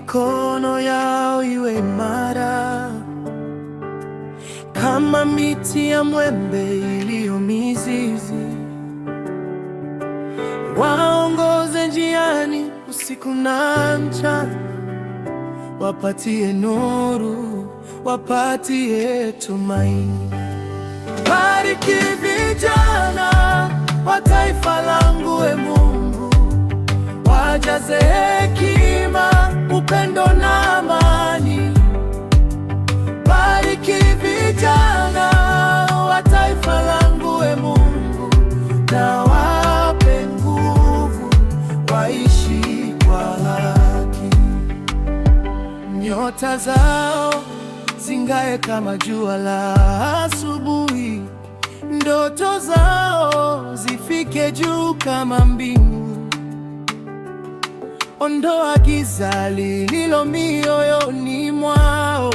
mikono yao iwe imara kama miti ya mwembe iliyo mizizi. Waongoze njiani usiku na mchana, wapatie nuru, wapatie tumaini. Bariki vijana wa taifa langu, e Mungu, wajaze hekima, upendo na amani. Bariki vijana wa taifa langu, e Mungu, na wape nguvu, waishi kwa haki. Nyota zao zingae kama jua la asubuhi, ndoto zao zifike juu kama mbingu. Ondoa giza lililo mioyoni mwao,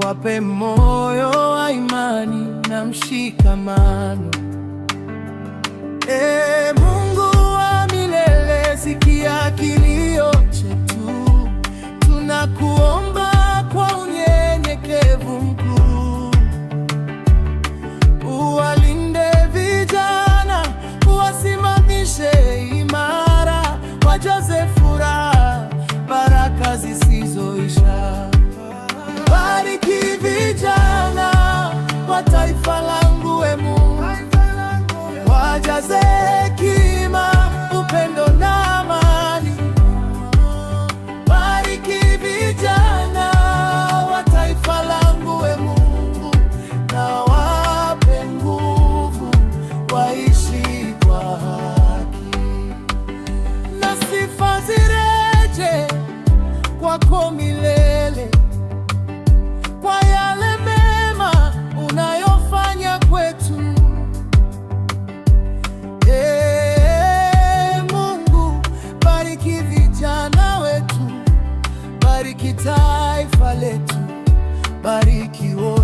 wape moyo wa imani na mshikamano. Ee Mungu wa milele, sikia kilio chetu, tunakuomba kwa unyenyekevu mkuu. Uwalinde vijana, uwasimamishe imara, wajaze furaha, baraka zisizoisha. Bariki vijana wa taifa langu, e Mungu, wajaze hekima, upendo na amani. Bariki vijana wa taifa langu, e Mungu, na wape nguvu, waishi kwa haki. Na sifa zireje kwako milele, kwa yale mema unayofanya kwetu. Mungu, bariki vijana wetu, bariki taifa letu, bariki wote.